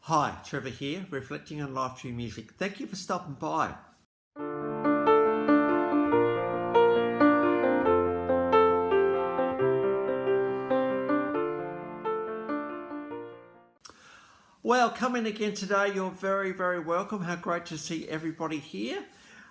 Hi, Trevor here, reflecting on life through music. Thank you for stopping by. Well, come in again today. You're very, very welcome. How great to see everybody here.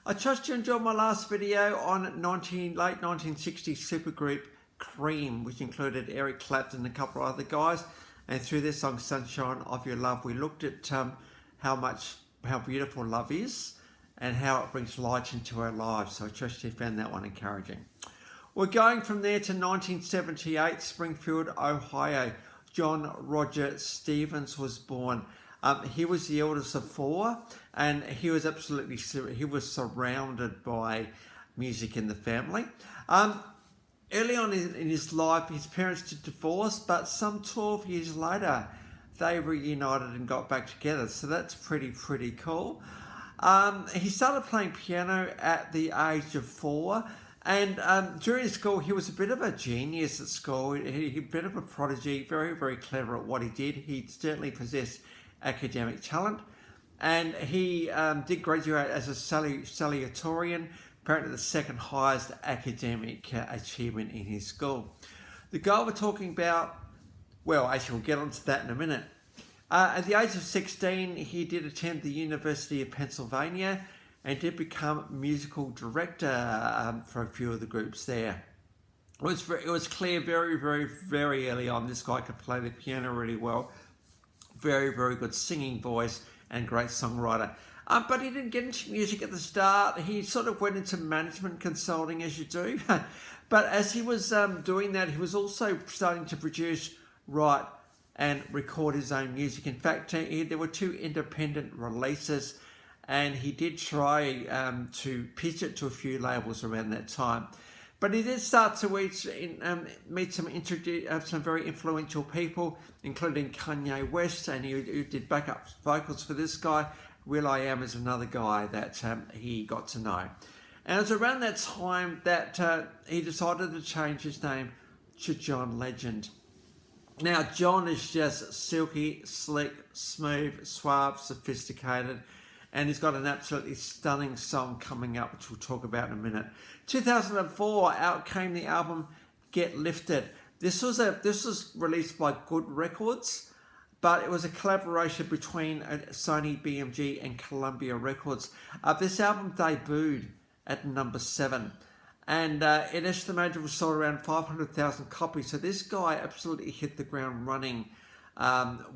I trust you enjoyed my last video on late 1960s supergroup Cream, which included Eric Clapton and a couple of other guys. And through their song Sunshine of Your Love, we looked at how beautiful love is and how it brings light into our lives. So I trust you found that one encouraging. We're going from there to 1978, Springfield, Ohio. John Roger Stevens was born. He was the eldest of four, and he was surrounded by music in the family. Early on in his life, his parents did divorce, but some 12 years later, they reunited and got back together. So that's pretty cool. He started playing piano at the age of 4. And during school, he was a bit of a genius at school. He a bit of a prodigy, very clever at what he did. He certainly possessed academic talent. And he did graduate as a salutatorian, apparently the second highest academic achievement in his school. The guy we're talking about, well, actually we'll get onto that in a minute. At the age of 16, he did attend the University of Pennsylvania and did become musical director for a few of the groups there. It was clear very early on this guy could play the piano really well. Very good singing voice and great songwriter. But he didn't get into music at the start. He sort of went into management consulting, as you do. But as he was doing that, he was also starting to produce, write and record his own music. In fact, there were 2 independent releases, and he did try to pitch it to a few labels around that time. But he did start to meet some very influential people, including Kanye West, and he did backup vocals for this guy. will.i.am is another guy that he got to know. And it was around that time that he decided to change his name to John Legend. Now, John is just silky, slick, smooth, suave, sophisticated, and he's got an absolutely stunning song coming up, which we'll talk about in a minute. 2004, out came the album Get Lifted. This was released by Good Records, but it was a collaboration between Sony BMG and Columbia Records. This album debuted at number 7, and it estimated was sold around 500,000 copies. So this guy absolutely hit the ground running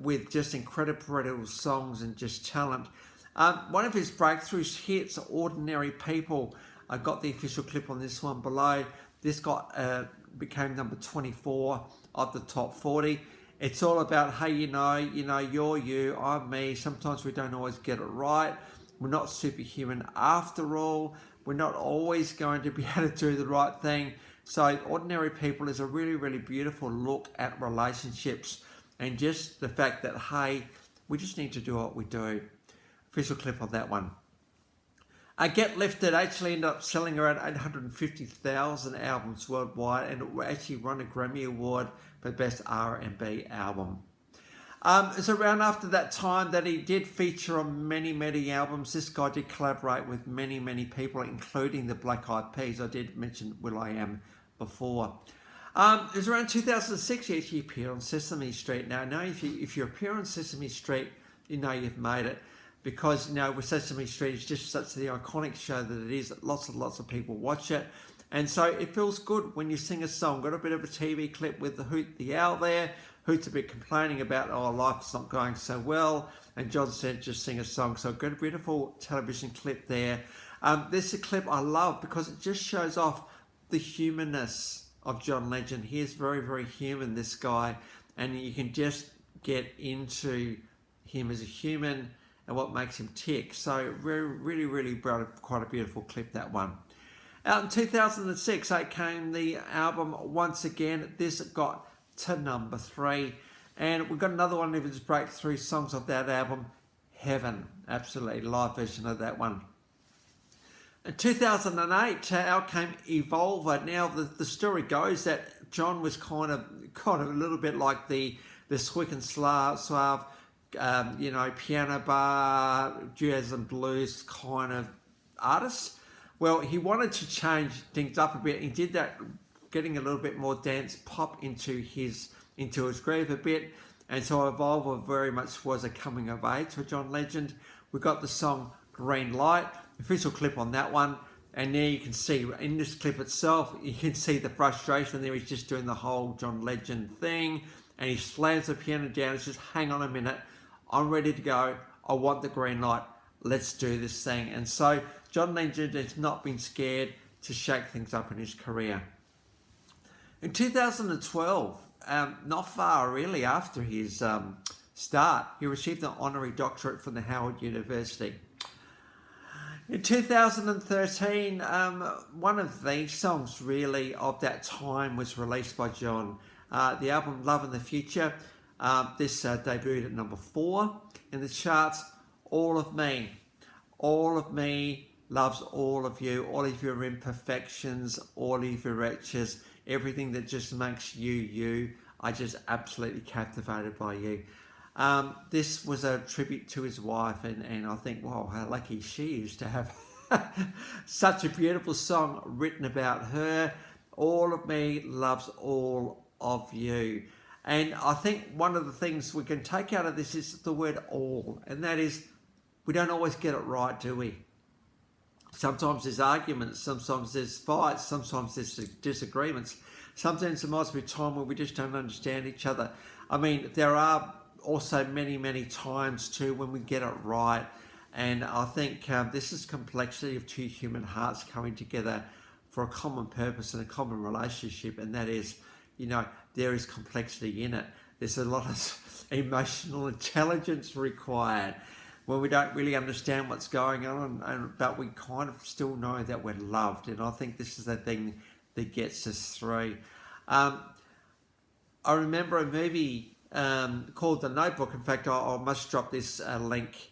with just incredible songs and just talent. One of his breakthroughs hits, Ordinary People. I got the official clip on this one below. This became number 24 of the top 40. It's all about, hey, you're you, I'm me. Sometimes we don't always get it right. We're not superhuman after all. We're not always going to be able to do the right thing. So Ordinary People is a really beautiful look at relationships and just the fact that, hey, we just need to do what we do. Official clip on that one. Get Lifted actually ended up selling around 850,000 albums worldwide, and it actually won a Grammy Award for Best R&B Album. It's around after that time that he did feature on many albums. This guy did collaborate with many people, including the Black Eyed Peas. I did mention will.i.am before. It was around 2006 he actually appeared on Sesame Street. Now, I know if you appear on Sesame Street, you know you've made it. Because, with Sesame Street, it's just such the iconic show that it is that lots of people watch it. And so it feels good when you sing a song. Got a bit of a TV clip with the Hoot the Owl there. Hoot's a bit complaining about, life's not going so well. And John said, just sing a song. So got a beautiful television clip there. This is a clip I love because it just shows off the humanness of John Legend. He is very human, this guy. And you can just get into him as a human and what makes him tick. So really quite a beautiful clip, that one. Out in 2006, out came the album Once Again. This got to number 3. And we've got another one of his breakthrough songs of that album, Heaven. Absolutely, live version of that one. In 2008, out came Evolver. Now, the story goes that John was kind of a little bit like the the squick and suave, piano bar, jazz and blues kind of artist. Well, he wanted to change things up a bit. He did that, getting a little bit more dance pop into his groove a bit. And so Evolver very much was a coming of age for John Legend. We got the song Green Light, official clip on that one. And there you can see, in this clip itself, you can see the frustration there. He's just doing the whole John Legend thing. And he slams the piano down and says, hang on a minute, I'm ready to go. I want the green light. Let's do this thing. And so John Legend has not been scared to shake things up in his career. In 2012, not far really after his start, he received an honorary doctorate from the Howard University. In 2013, one of the songs really of that time was released by John. The album Love in the Future, this debuted at number 4 in the charts. All of me loves all of you, all of your imperfections, all of your wretches, everything that just makes you, you. I just absolutely captivated by you. This was a tribute to his wife, and I think, wow, how lucky she is to have such a beautiful song written about her. All of me loves all of you. And I think one of the things we can take out of this is the word all, and that is, we don't always get it right, do we? Sometimes there's arguments, sometimes there's fights, sometimes there's disagreements. Sometimes there might be a time where we just don't understand each other. I mean, there are also many, many times too when we get it right. And I think this is complexity of two human hearts coming together for a common purpose and a common relationship. And that is, there is complexity in it. There's a lot of emotional intelligence required when we don't really understand what's going on, but we kind of still know that we're loved. And I think this is the thing that gets us through. I remember a movie called The Notebook. In fact, I must drop this link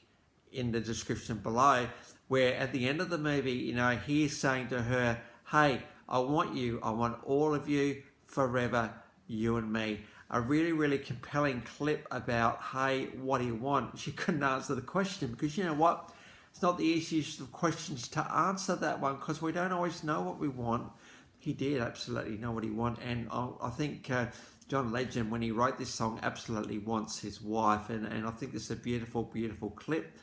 in the description below, where at the end of the movie, he's saying to her, hey, I want all of you forever, you and me. A really, really compelling clip about, hey, what do you want? She couldn't answer the question because you know what? It's not the easiest of questions to answer that one because we don't always know what we want. He did absolutely know what he wanted, and I think John Legend, when he wrote this song, absolutely wants his wife, and I think this is a beautiful, beautiful clip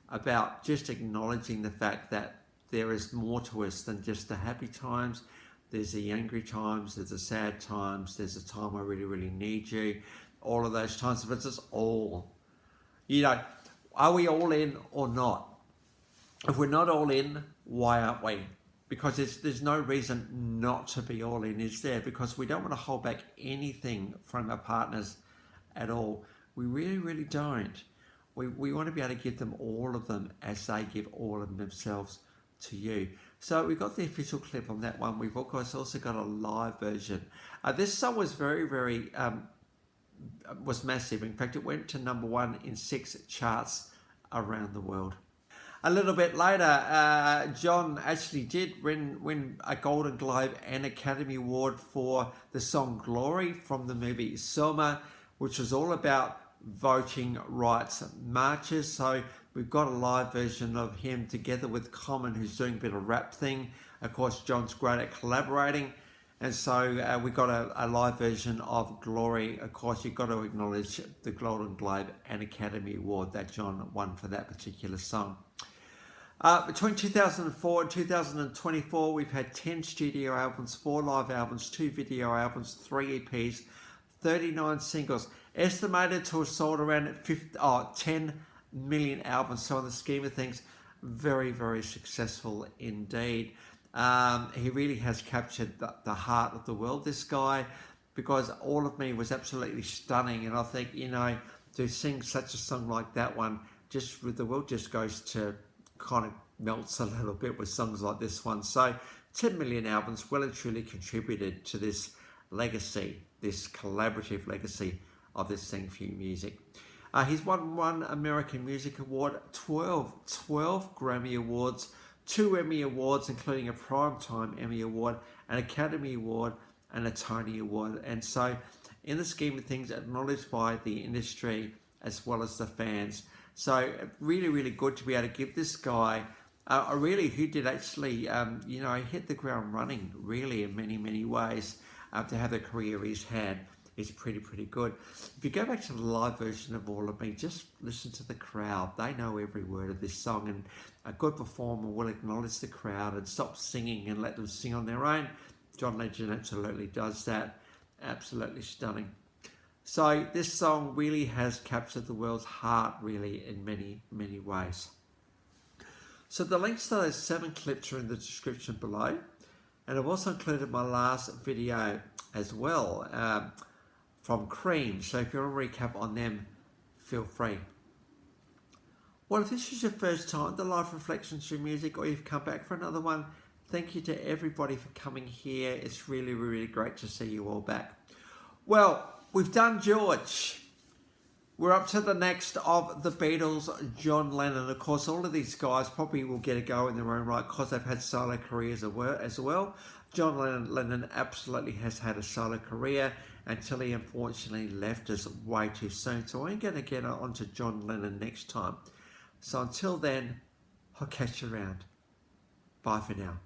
about just acknowledging the fact that there is more to us than just the happy times. There's the angry times, there's the sad times, there's a time I really, really need you, all of those times, but it's just all. Are we all in or not? If we're not all in, why aren't we? Because there's no reason not to be all in, is there? Because we don't want to hold back anything from our partners at all. We really, really don't. We want to be able to give them all of them as they give all of themselves to you. So we've got the official clip on that one. We've of course also got a live version. This song was very, very, was massive. In fact, it went to number 1 in 6 charts around the world. A little bit later, John actually did win a Golden Globe and Academy Award for the song Glory from the movie Selma, which was all about voting rights marches. So we've got a live version of him together with Common, who's doing a bit of rap thing. Of course, John's great at collaborating. And so we got a live version of Glory. Of course, you've got to acknowledge the Golden Globe and Academy Award that John won for that particular song. Between 2004 and 2024, we've had 10 studio albums, 4 live albums, 2 video albums, 3 EPs, 39 singles, estimated to have sold around 10 million albums. So in the scheme of things, very, very successful indeed. He really has captured the heart of the world, this guy, because All of Me was absolutely stunning. And I think, to sing such a song like that one, just the world just goes to kind of melts a little bit with songs like this one. So 10 million albums well and truly contributed to this legacy, this collaborative legacy of this Sing For You music. He's won 1 American Music Award, 12 Grammy Awards, 2 Emmy Awards, including a Primetime Emmy Award, an Academy Award, and a Tony Award. And so in the scheme of things, acknowledged by the industry as well as the fans. So really, really good to be able to give this guy who did actually, hit the ground running really in many, many ways. To have the career he's had is pretty good. If you go back to the live version of All of Me, just listen to the crowd. They know every word of this song, and a good performer will acknowledge the crowd and stop singing and let them sing on their own. John Legend absolutely does that. Absolutely stunning. So this song really has captured the world's heart really in many, many ways. So the links to those 7 clips are in the description below. And I've also included my last video as well from Cream. So if you want to recap on them, feel free. Well, if this is your first time at the Live Reflections through Music, or you've come back for another one, thank you to everybody for coming here. It's really, really great to see you all back. Well, we've done George. We're up to the next of the Beatles, John Lennon. Of course, all of these guys probably will get a go in their own right because they've had solo careers as well. John Lennon absolutely has had a solo career until he unfortunately left us way too soon. So I'm going to get on to John Lennon next time. So until then, I'll catch you around. Bye for now.